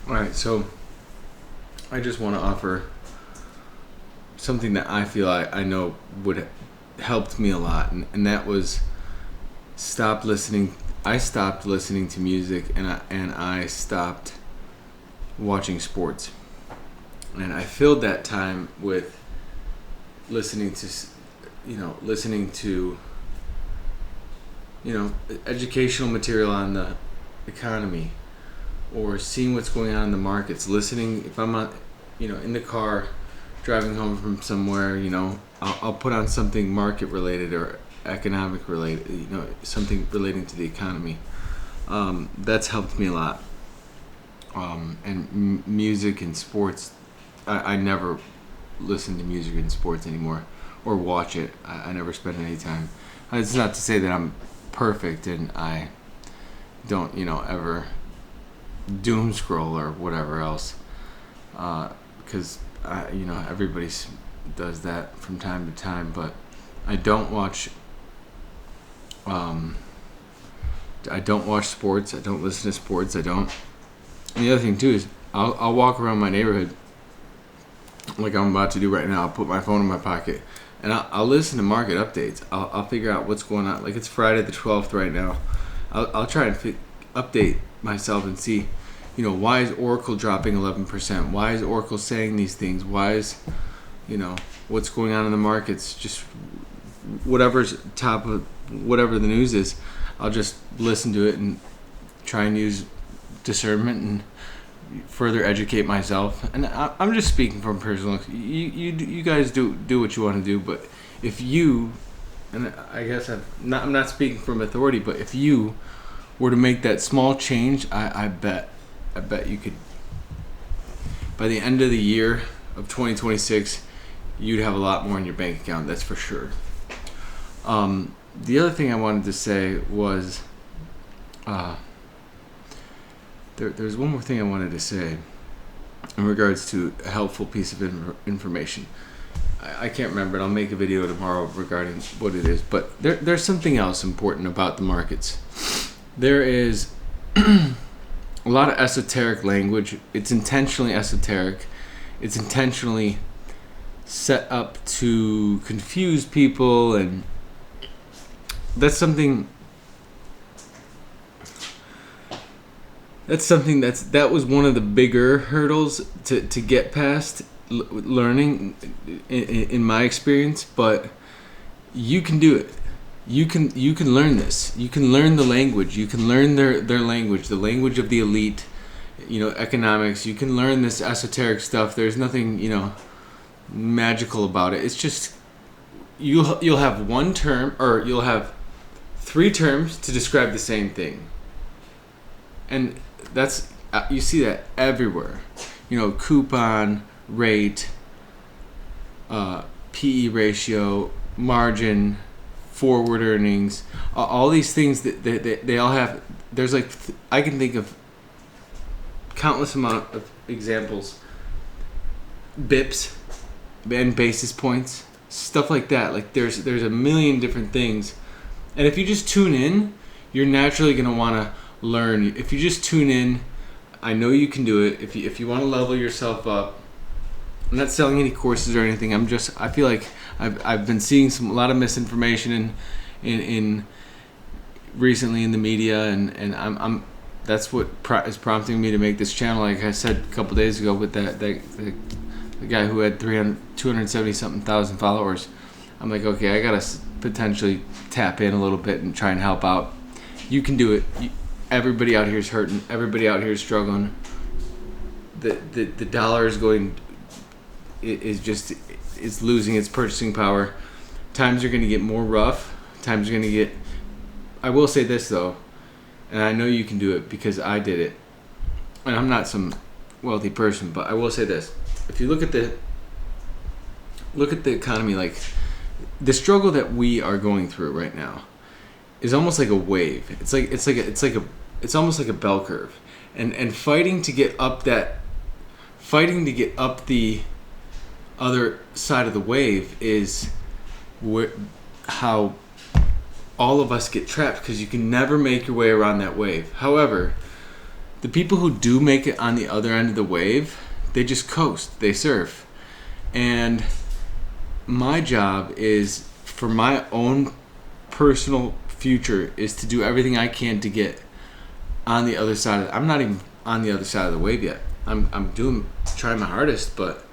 All right, so I just want to offer something that I feel I know would helped me a lot, and that was stop listening. I stopped listening to music, and I stopped watching sports, and I filled that time with listening to, listening to, educational material on the economy, or seeing what's going on in the markets. Listening if I'm on, in the car, driving home from somewhere. I'll put on something market related or economic related. Something relating to the economy. That's helped me a lot. And music and sports. I never listen to music and sports anymore, or watch it. I never spend any time. It's not to say that I'm perfect and I don't, ever doom scroll or whatever else, because everybody does that from time to time. But I don't watch. I don't watch sports. I don't listen to sports. I don't. And the other thing too is I'll walk around my neighborhood like I'm about to do right now. I'll put my phone in my pocket and I'll listen to market updates. I'll figure out what's going on. Like it's Friday the 12th right now. I'll try and update myself and see, why is Oracle dropping 11%? Why is Oracle saying these things? Why is, what's going on in the markets? Just whatever's top of whatever the news is, I'll just listen to it and try and use discernment and further educate myself. And I'm just speaking from personal. You guys do what you want to do, but if you, and I guess I'm not speaking from authority, but if you were to make that small change, I bet you could, by the end of the year of 2026, you'd have a lot more in your bank account. That's for sure. The other thing I wanted to say was, there's one more thing I wanted to say in regards to a helpful piece of information. I can't remember it. I'll make a video tomorrow regarding what it is. But there's something else important about the markets. There is a lot of esoteric language. It's intentionally esoteric. It's intentionally set up to confuse people, and that's something that was one of the bigger hurdles to get past learning in my experience. But you can do it. You can learn this. You can learn the language. You can learn their language, the language of the elite, economics. You can learn this esoteric stuff. There's nothing, magical about it. It's just you'll have one term, or you'll have 3 terms to describe the same thing. And that's, you see that everywhere. Coupon, rate, PE ratio, margin, forward earnings, all these things that they all have. There's I can think of countless amount of examples. BIPs and basis points, stuff like that. Like there's a million different things. And if you just tune in, you're naturally going to want to learn. If you just tune in, I know you can do it. If you want to level yourself up, I'm not selling any courses or anything. I feel like I've been seeing a lot of misinformation in recently in the media, and I'm that's what is prompting me to make this channel. Like I said a couple days ago with the guy who had 270 something thousand followers. I'm like, okay, I gotta potentially tap in a little bit and try and help out. You can do it. Everybody out here is hurting. Everybody out here is struggling. The dollar is it's losing its purchasing power. Times are going to get more rough. Times are going to get. I will say this though, and I know you can do it because I did it. And I'm not some wealthy person, but I will say this: if you look at the economy, like the struggle that we are going through right now is almost like a wave. It's almost like a bell curve, and fighting to get up the other side of the wave is how all of us get trapped, because you can never make your way around that wave. However, the people who do make it on the other end of the wave, they just coast, they surf. And my job is, for my own personal future, is to do everything I can to get on the other side I'm not even on the other side of the wave yet. I'm trying my hardest, but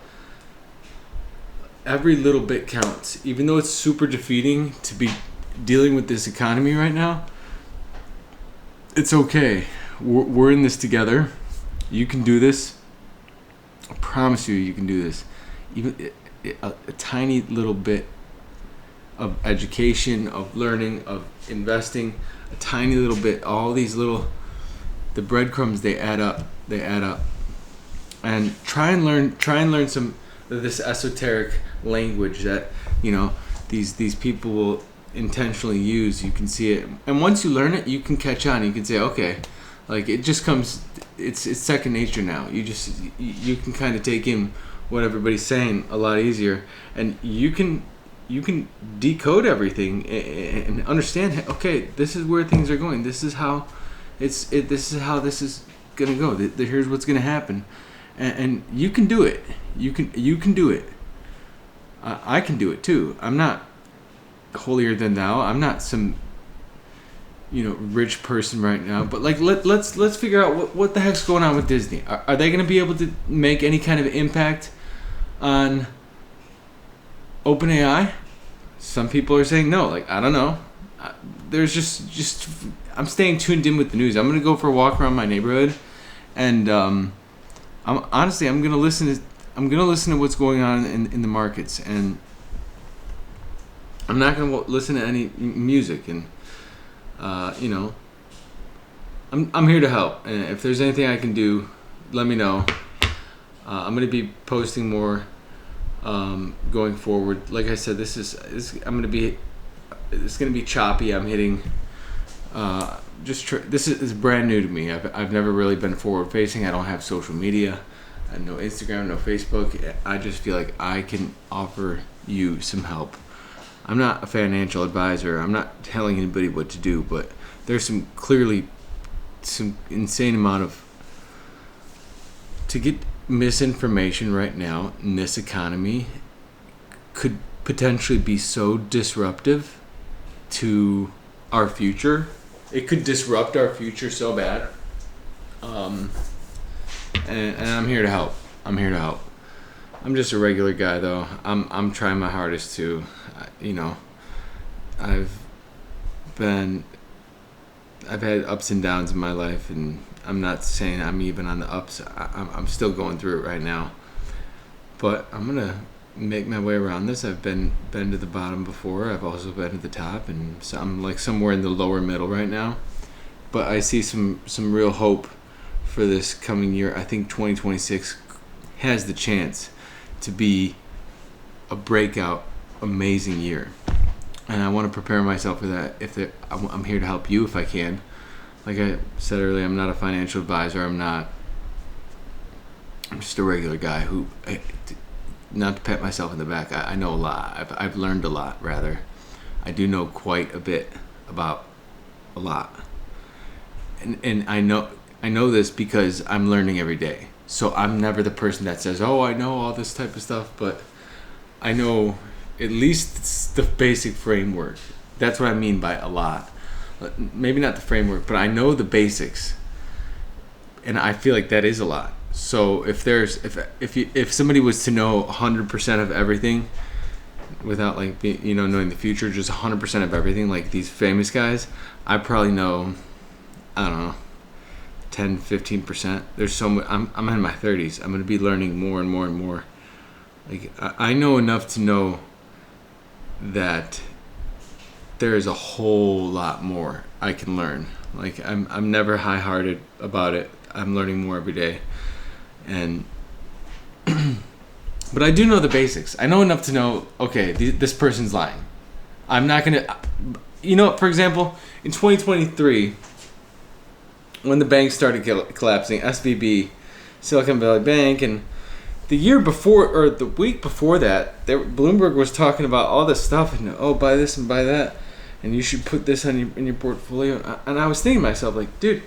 every little bit counts. Even though it's super defeating to be dealing with this economy right now, it's okay. We're in this together. You can do this. I promise you can do this. Even a tiny little bit of education, of learning, of investing, a tiny little bit, all these little, the breadcrumbs, they add up. And try and learn some of this esoteric language that, these people will intentionally use. You can see it, and once you learn it, you can catch on. You can say, okay, like, it just comes, it's second nature now. You can kind of take in what everybody's saying a lot easier, and you can decode everything and understand, okay, this is where things are going, this is how this is how this is gonna go, here's what's gonna happen, and you can do it. You can do it. I can do it too. I'm not holier than thou. I'm not some rich person right now, but like, let's figure out what the heck's going on with Disney. Are they going to be able to make any kind of impact on OpenAI? Some people are saying no. Like, I don't know. There's just I'm staying tuned in with the news. I'm going to go for a walk around my neighborhood, and I'm going to listen to what's going on in the markets, and I'm not going to listen to any music, and I'm here to help, and if there's anything I can do, let me know. I'm going to be posting more going forward. Like I said, it's going to be choppy. I'm hitting this is brand new to me. I've never really been forward facing. I don't have social media. No Instagram, no Facebook. I just feel like I can offer you some help. I'm not a financial advisor. I'm not telling anybody what to do, but there's some insane amount of, to get misinformation right now in this economy could potentially be so disruptive to our future. It could disrupt our future so bad. And I'm here to help. I'm just a regular guy, though. I'm trying my hardest to, I've had ups and downs in my life, and I'm not saying I'm even on the ups. I'm still going through it right now, but I'm gonna make my way around this. I've been to the bottom before. I've also been to the top, and so I'm like somewhere in the lower middle right now. But I see some real hope for this coming year. I think 2026 has the chance to be a breakout, amazing year, and I want to prepare myself for that. I'm here to help you if I can. Like I said earlier, I'm not a financial advisor. I'm just a regular guy who, not to pat myself in the back, I know a lot. I've learned a lot, rather. I do know quite a bit about a lot, and I know this because I'm learning every day. So I'm never the person that says, oh, I know all this type of stuff, but I know at least the basic framework. That's what I mean by a lot. Maybe not the framework, but I know the basics, and I feel like that is a lot. So if somebody was to know 100% of everything without knowing the future, just 100% of everything, like these famous guys, I probably know, I don't know, 10-15%. There's so much. I'm in my 30s. I'm going to be learning more and more and more. Like, I know enough to know that there is a whole lot more I can learn. Like, I'm never high-hearted about it. I'm learning more every day, and but I do know the basics. I know enough to know, okay, this person's lying. I'm not gonna, for example, in 2023, when the banks started collapsing, SVB, Silicon Valley Bank, and the year before, or the week before that, Bloomberg was talking about all this stuff, and buy this and buy that, and you should put this in your portfolio. And I was thinking to myself, like, dude,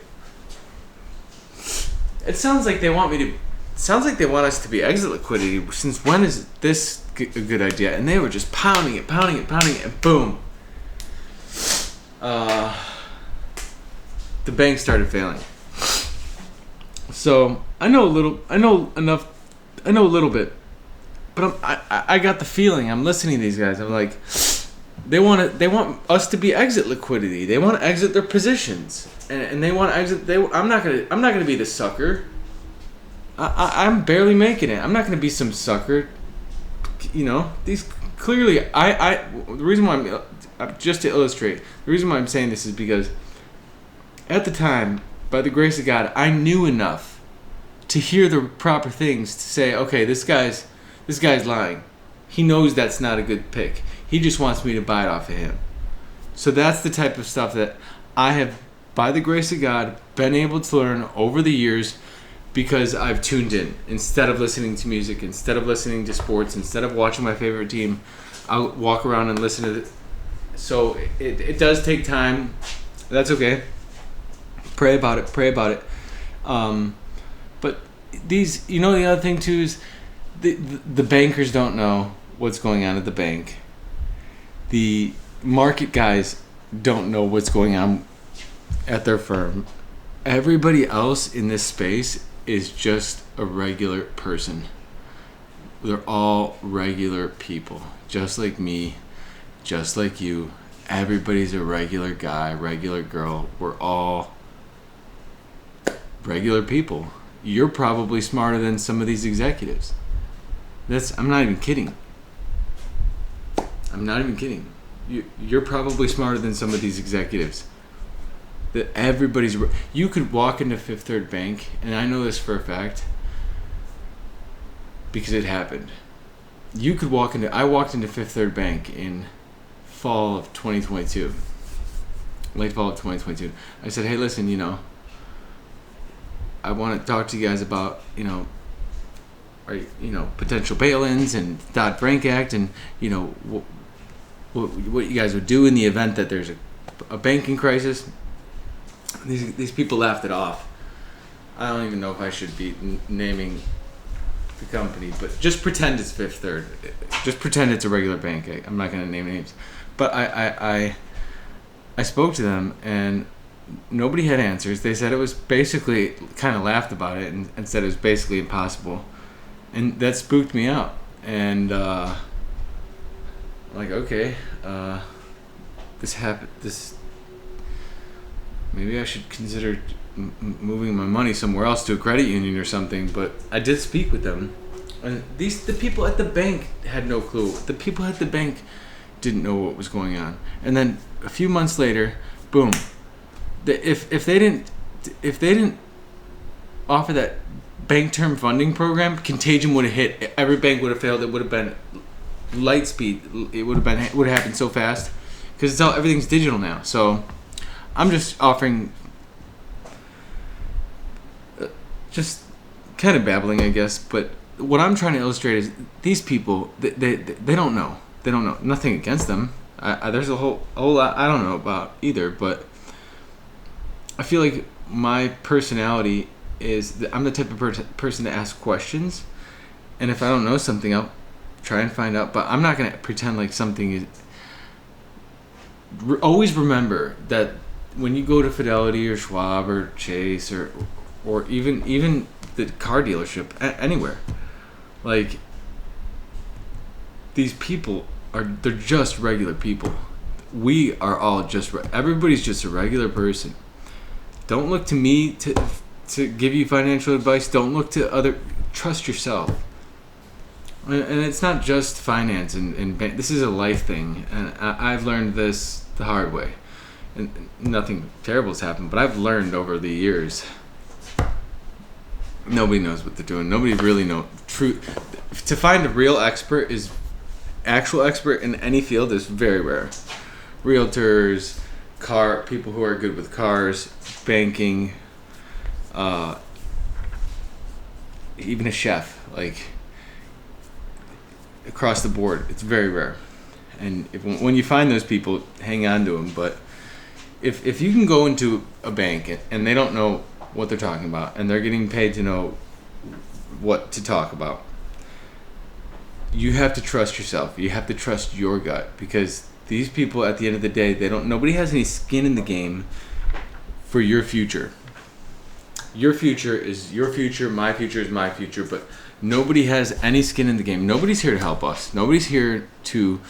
It sounds like they want me to. Sounds like they want us to be exit liquidity. Since when is this a good idea? And they were just pounding it, and boom. The bank started failing. So I know a little bit, but I got the feeling. I'm listening to these guys. I'm like, they want us to be exit liquidity. They want to exit their positions, and they want to exit. I'm not gonna be the sucker. I'm barely making it. I'm not gonna be some sucker. You know, these clearly. The reason why just to illustrate, the reason why I'm saying this is because at the time, by the grace of God, I knew enough to hear the proper things to say, okay, this guy's lying. He knows that's not a good pick. He just wants me to buy it off of him. So that's the type of stuff that I have, by the grace of God, been able to learn over the years because I've tuned in. Instead of listening to music, instead of listening to sports, instead of watching my favorite team, I'll walk around and listen to it. So it does take time. That's okay. Pray about it. But these, the other thing too is the bankers don't know what's going on at the bank. The market guys don't know what's going on at their firm. Everybody else in this space is just a regular person. They're all regular people, just like me, just like you. Everybody's a regular guy, regular girl. We're all regular people. You're probably smarter than some of these executives. I'm not even kidding. You're probably smarter than some of these executives. You could walk into Fifth Third Bank, and I know this for a fact because it happened. I walked into Fifth Third Bank in fall of 2022, late fall of 2022. I said, hey, listen, I want to talk to you guys about, potential bail-ins and Dodd-Frank Act and, what you guys would do in the event that there's a banking crisis. These people laughed it off. I don't even know if I should be naming the company, but just pretend it's Fifth Third. Just pretend it's a regular bank. I'm not going to name names. But I spoke to them, and nobody had answers. They said it was basically, kind of laughed about it and said it was basically impossible. And that spooked me out. And like, okay, this happened. Maybe I should consider moving my money somewhere else to a credit union or something. But I did speak with them, and the people at the bank had no clue. The people at the bank didn't know what was going on. And then a few months later, boom. If they didn't offer that bank term funding program, contagion would have hit. Every bank would have failed. It would have been light speed. It would have happened so fast because everything's digital now. So I'm just offering, just kind of babbling, I guess. But what I'm trying to illustrate is these people, they don't know. They don't know. Nothing against them. There's a whole lot I don't know about either. But I feel like my personality is that I'm the type of person to ask questions. And if I don't know something, I'll try and find out. But I'm not going to pretend like something is. Always remember that when you go to Fidelity or Schwab or Chase or even the car dealership anywhere, like these people they're just regular people. We are all everybody's just a regular person. Don't look to me to give you financial advice. Don't look to trust yourself. And it's not just finance and this is a life thing. And I've learned this the hard way. And nothing terrible has happened, but I've learned over the years. Nobody knows what they're doing. Nobody really knows. To find a real actual expert in any field is very rare. Realtors, people who are good with cars, banking, even a chef, like across the board, it's very rare. And when you find those people, hang on to them. But if you can go into a bank and they don't know what they're talking about, and they're getting paid to know what to talk about. You have to trust yourself. You have to trust your gut, because these people, at the end of the day, nobody has any skin in the game for your future. Your future is your future, my future is my future, but nobody has any skin in the game. Nobody's here to help us. Nobody's here to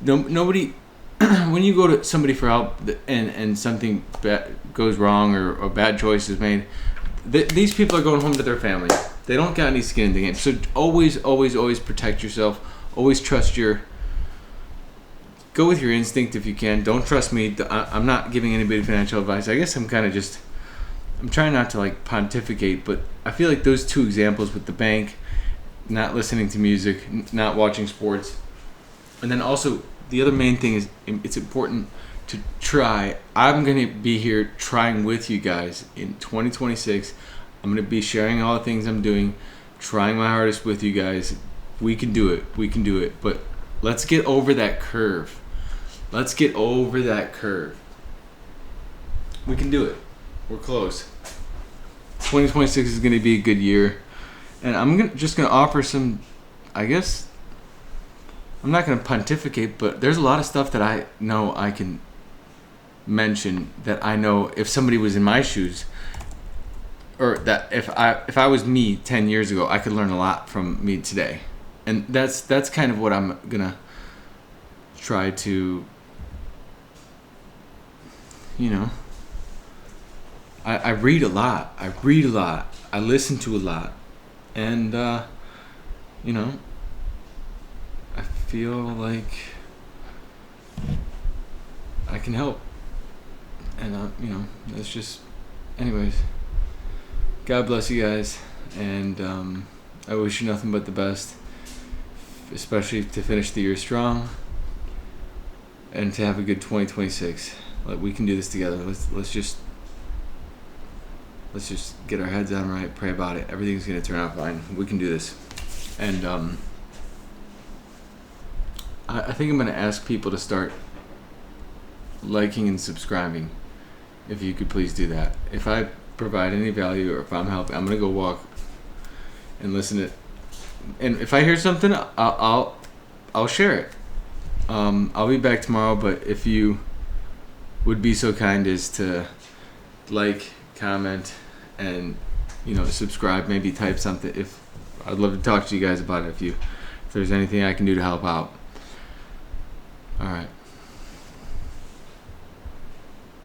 nobody when you go to somebody for help and something goes wrong or a bad choice is made, these people are going home to their family. They don't got any skin in the game. So always, always, always protect yourself. Always trust go with your instinct if you can. Don't trust me. I'm not giving anybody financial advice. I guess I'm trying not to like pontificate, but I feel like those two examples with the bank, not listening to music, not watching sports, and then also the other main thing is it's important to try. I'm going to be here trying with you guys in 2026. I'm going to be sharing all the things I'm doing, trying my hardest with you guys. We can do it. We can do it. But let's get over that curve. Let's get over that curve. We can do it. We're close. 2026 is going to be a good year. And I'm just going to offer some, I guess, I'm not going to pontificate, but there's a lot of stuff that I know I can mention that I know if somebody was in my shoes, or that if I was me 10 years ago, I could learn a lot from me today. And that's kind of what I'm going to try to, I read a lot. I listen to a lot. And, I feel like I can help. And, that's just, anyways, God bless you guys. And I wish you nothing but the best, especially to finish the year strong and to have a good 2026. We can do this together. Let's just get our heads on right, pray about it. Everything's going to turn out fine. We can do this. And I think I'm going to ask people to start liking and subscribing. If you could please do that. If I provide any value or if I'm helping, I'm going to go walk and listen to it. And if I hear something, I'll share it. I'll be back tomorrow, but if you would be so kind as to like, comment, and subscribe, maybe type something. If I'd love to talk to you guys about it if there's anything I can do to help out. All right.